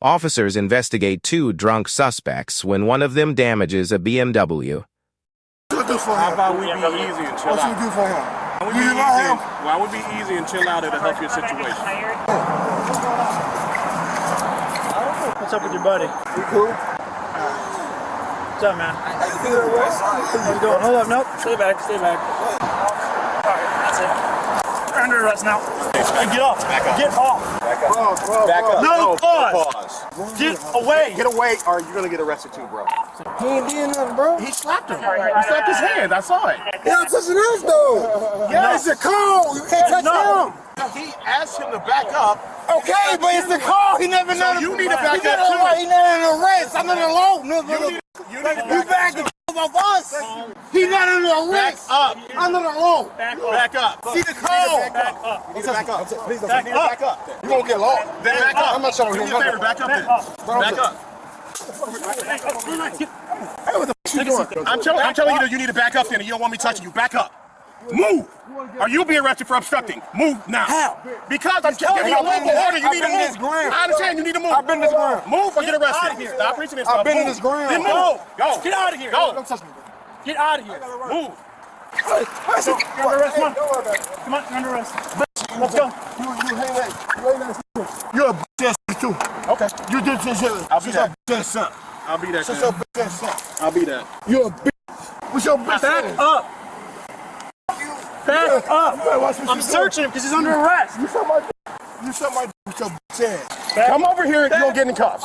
Officers investigate two drunk suspects when one of them damages a BMW. How about we be easy and chill out? What should we do for him? Why would we be easy and chill out? It'll help your situation. What's up with your buddy? You cool? What's up, man? How you doing? Hold up, nope. Stay back, stay back. Alright, that's it. You're under arrest now. Hey, get off. Back up. Get off. Back up. Back up. No, pause. Pause. Get away. Get away or you're gonna get arrested too, bro. He ain't doing nothing, bro. He slapped him. He slapped his hand. I saw it. You're not touching us, though. Yeah, it's a call. You can't touch him. He asked him to back up. Okay, but it's the call. He never known. You need to back up too. He not in the arrest. I'm in the law. You need to You back the of us. He not in the arrest. up. I'm in the law. Back up. See the call. Back up. You need to back up. Please don't Back up. You won't get lost. Back up. I'm not showing Do you. me a favor. Back up then. Back up. Hey, what the f*** you doing? I'm telling you that you need to back up then and you don't want me touching you. Back up. Move. Or you'll be arrested for obstructing. Move now. How? Because I'm giving you a local order. You need to this move. ground. I understand you need to move. I've been this ground. Move or get Out of arrested. here. Stop reaching this stuff. I've been in Move. this ground. Then move. Go. Get out of here. Go. Don't touch me. Get out of here. Move. You're under arrest, come on. Come on, you're under arrest. Let's go. You're a bitch ass too. Okay. You did this shit. I'll be Shut that. your bitch ass son. I'll be that. Shut your bitch ass son. I'll be that. You're a bitch. What's your bitch Back ass? up. Back up. You better watch what I'm you searching him because he's under arrest. You suck my dick. You suck my dick with your bitch ass. Come over here and you don't get in cuffs.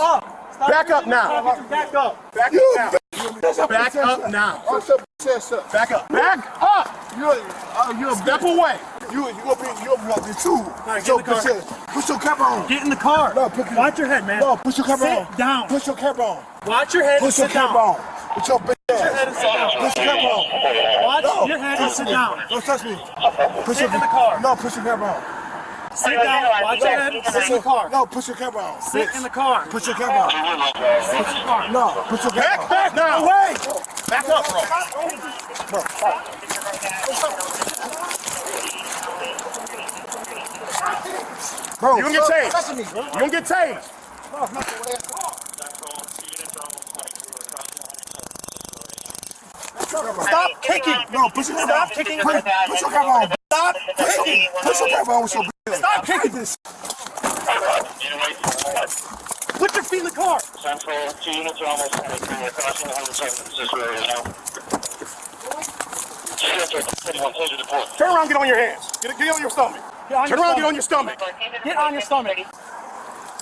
Back up now. Back up. Back You up a now. bitch. Back up now. Shut your bitch ass up. Back up. Back up. You're a Step away. You gonna be too. right, Put your get in the car. bitch ass. Put your cap on. Get in the car. No, put your- Watch your head, man. No, put your cap on. Sit down. Put your cap on. Watch your head and Put your sit cap down. on. Put your bitch Put your head ass. and sit down. Put your cap on. Watch your head and sit down. Don't touch me. Put Sit in the car. No, put your cap on. Sit down. Watch your head and sit in the car. No, put your cap on. Sit in the car. Put your cap on. Sit in the car. No, put your cap on. Back now. Away. Back up, bro. Bro, You gonna get tased. touching me, bro. You gonna get tased. Stop kicking. No, put your cap on. Stop kicking. Put your cap on. Stop kicking. Put your cap on with your bitch ass. Stop kicking this. Put your feet in the car. Central, 2 units are almost crossing the 107th area now. Turn around, get on your hands. Get on your stomach. Turn around, get on your stomach. Get on your stomach.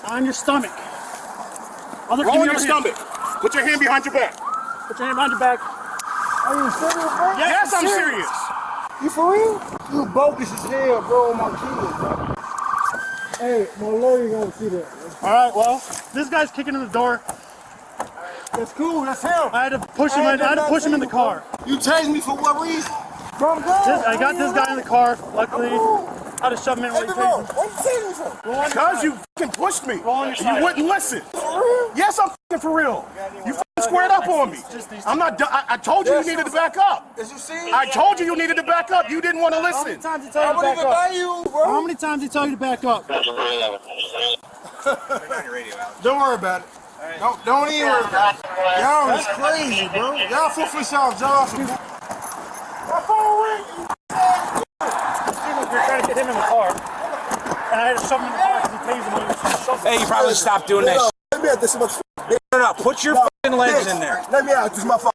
On your stomach. Other Roll on your over here. stomach. Put your hand behind your back. Put your hand behind your back. Are you serious, bro? Yes, I'm serious. You for real? You bogus as hell, bro, on my kids, bro. Hey, my lawyer gonna see that. All right, well, this guy's kicking in the door. That's cool, that's him. I had to push him. I had to push him in the car. You tased me for what reason? Bro, I'm good. I got this guy in the car. Luckily, I had to shove him in Hey, when he bro, tased him. what you tasing me for? Roll on your Because side. you fucking pushed me. Roll on your side. You wouldn't listen. For real? Yes, I'm fucking for real. You fucking squared up on me. I'm not. I told you you needed to back up. Did you see? I told you you needed to back up. You didn't want to How many listen. times he I tell you to wouldn't back even up? buy you, bro. How many times he tell you to back up? Don't worry about it. Don't even worry about it. Y'all is crazy, bro. Y'all foolish off Johnson. My phone ring. You're trying to get him in the car, and I had to shove him in the car because he tased him when he was trying to shove him. Hey, you probably stop doing that shit. Let me out this much. No, put your fucking legs in there. Let me out this motherfucker.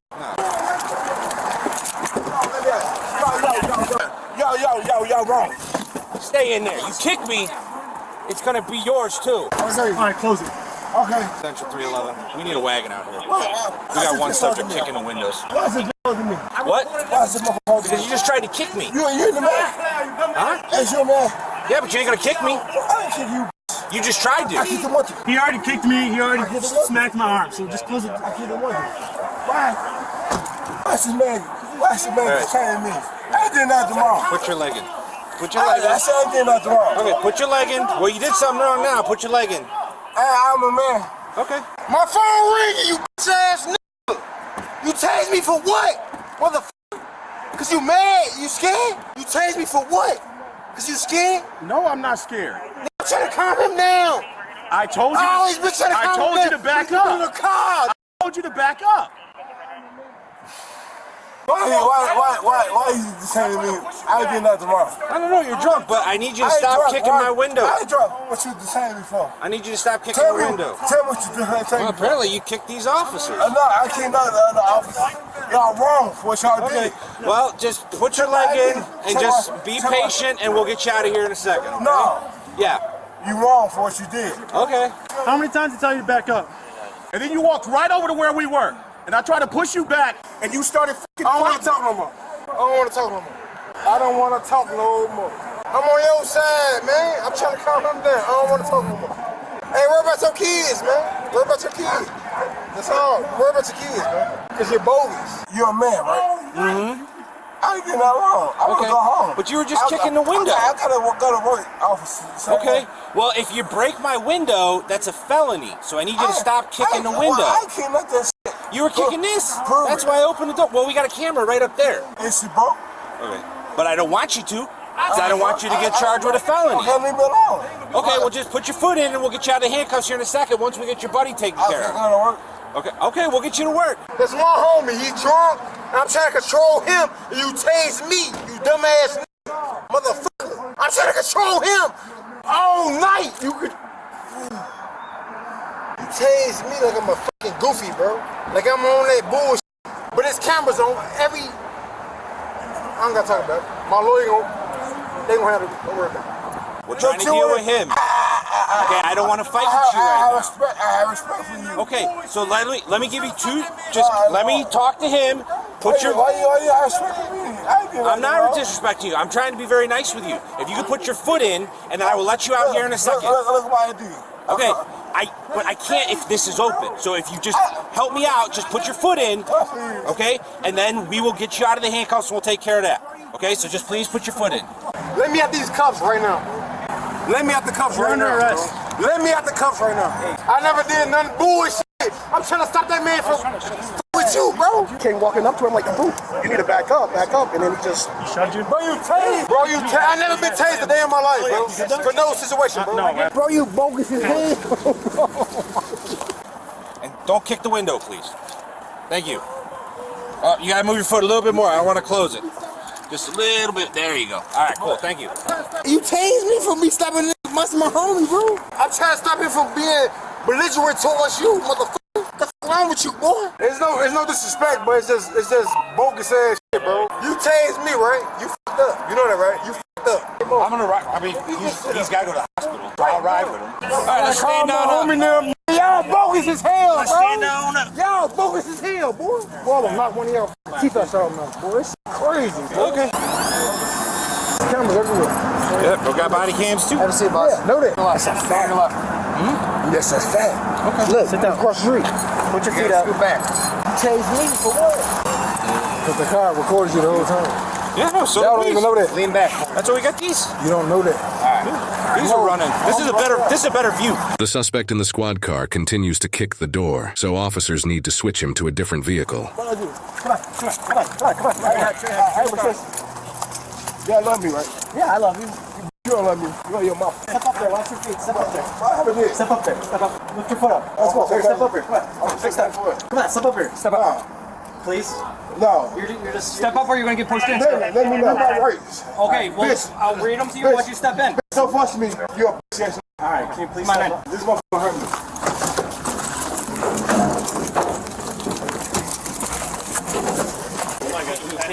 Yo, wrong. Stay in there. You kick me, it's gonna be yours too. Okay. All right, close it. Okay. Central 311. We need a wagon out here. We got one subject kicking the windows. Why is it to me? What? Why is it motherfucker? Because you just tried to kick me. You in the man? Huh? That's your man. Yeah, but you ain't gonna kick me. I ain't kick you. You just tried I kick to. the one. He already kicked me. He already smacked my arm. So just close it. I kick the one. Why? Why is this man? Why is this man just trying me? I did not tomorrow. Put your leg in. Put your leg I in. said I did not tomorrow. Okay, put your leg in. Well, you did something wrong now. Put your leg in. I'm a man. Okay. My phone ringing, you bitch ass nigga. You tased me for what? Motherfucker. Cause you mad? You scared? You tased me for what? Cause you scared? No, I'm not scared. I'm trying to calm him down. I told you. Oh, he's been trying to I told you to back in the up. car. I told you to back up. Why you saying to me, I'll get nothing wrong? I don't know, you're drunk, but I need you to stop kicking my window. I ain't drunk. What you saying me for? I need you to stop kicking the window. Tell me what you doing. Well, apparently you kicked these officers. No, I can't know the other officers. Y'all wrong for what y'all did. Well, just put your leg in and just be patient, and we'll get you out of here in a second. Okay? No. Yeah. You wrong for what you did. Okay. How many times did I tell you to back up? And then you walked right over to where we were. And I tried to push you back, and you started fucking I don't want to fighting. talk no more. I don't want to talk no more. I don't want to talk no more. I'm on your side, man. I'm trying to calm them down. I don't want to talk no more. Hey, worry about your kids, man. Worry about your kids. That's all. Worry about your kids, man. Because you're bogus. You're a man, right? Mm-hmm. I ain't getting that wrong. I want to go home. But you were just kicking the window. I gotta go to work, officer. So Okay. Well, if you break my window, that's a felony. So I need you to stop kicking the window. I can't let that shit. You were kicking this. Prove That's it. why I opened the door. Well, we got a camera right up there. Is she broke? Okay. But I don't want you to. 'Cause I don't want you to get charged with a felony. Okay, leave me alone. Okay, well, just put your foot in and we'll get you out of handcuffs here in a second once we get your buddy taken I care can't of. go to work. Okay, we'll get you to work. There's one homie, he drunk, and I'm trying to control him, and you tase me, you dumbass motherfucker. I'm trying to control him all night. You tase me like I'm a fucking goofy, bro. Like I'm on that bullshit. But there's cameras on every. I don't gotta talk about it. My lawyer they gonna have to don't worry about it. We're trying to deal with him. Okay, I don't want to fight with you right now. I have respect for you. Okay, so let me give you two. Just let me talk to him. Put your. Why you have respect for me? I'm not disrespecting you. I'm trying to be very nice with you. If you could put your foot in, and then I will let you out here in a second. Look what I do. Okay, but I can't if this is open. So if you just help me out, just put your foot in, okay? And then we will get you out of the handcuffs and we'll take care of that. Okay, so just please put your foot in. Let me out these cuffs right now. Let me out the cuffs right now. arrest. Bro. Let me out the cuffs right now. I never did none bullshit. I'm trying to stop that man from with you, bro. You came walking up to him like a boot. You need to back up, and then he just. Shut you. Bro, you tased. Bro, you tased. I never been tased a day in my life, bro. For no situation, bro. No, man. Bro, you bogus as hell. And don't kick the window, please. Thank you. You gotta move your foot a little bit more. I want to close it. Just a little bit. There you go. All right, cool. Thank you. You tased me for me stopping my homie, bro. I'm trying to stop him from being belligerent towards you, motherfucker. What's wrong with you, boy? There's no disrespect, but it's just bogus ass shit, bro. You tased me, right? You fucked up. You know that, right? You fucked up. I'm gonna ride. I mean, he's got to go to the hospital. So I'll ride with him. All right, let's stand down. Homie, them. Y'all bogus as hell, Let's bro. stand down up. Y'all bogus as hell, boy. Boy, I'm knock one of y'all teeth out something else, boy. It's crazy, bro. Okay. Cameras everywhere. Yep, we got body cams too. Have a seat, boss. Yeah, know that. That's a fact. Yes, that's that. Okay. Look, sit down. Cross the street. Put your feet up. Scoot back. You tased me for what? Because the car recorded you the whole time. Yeah, no, so Y'all don't even know that. Lean back. That's why we got these. You don't know that. These are running. This is a better view. The suspect in the squad car continues to kick the door, so officers need to switch him to a different vehicle. Come on. Y'all love me, right? Yeah, I love you. You don't love me. You love your mouth. Step up there. Watch your feet. Step up there. What happened here? Step up there. Step up. Lift your foot up. Let's go. Step up here. Come on. Fix that. Come on. Step up here. Step up. Please. No. You're just step up or you're gonna get pushed in. Let me know my rights. Okay. Well, Bitch. I'll read them to you once you step in. So fuss me. You're a bitch ass. All right. Can you please Come step on, up? this motherfucker hurt me.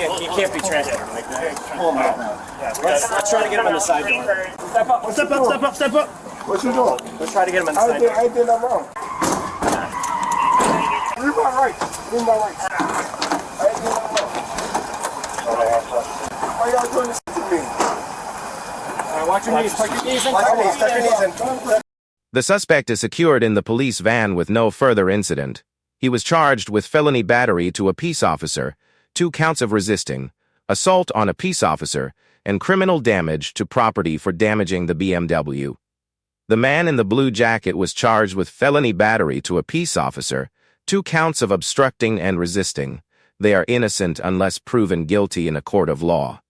You can't be transferred like that. Pull him out now. Let's try to get him on the side door. Step up. Step up, step up, step up. What you doing? Let's try to get him on the I side door. ain't did nothing wrong. Read my rights. Read my rights. I ain't did nothing wrong. Why y'all doing this to me? Watch your knees. Tuck your knees in. Tuck your knees in. The suspect is secured in the police van with no further incident. He was charged with felony battery to a peace officer, 2 counts of resisting, assault on a peace officer, and criminal damage to property for damaging the BMW. The man in the blue jacket was charged with felony battery to a peace officer, 2 counts of obstructing and resisting. They are innocent unless proven guilty in a court of law.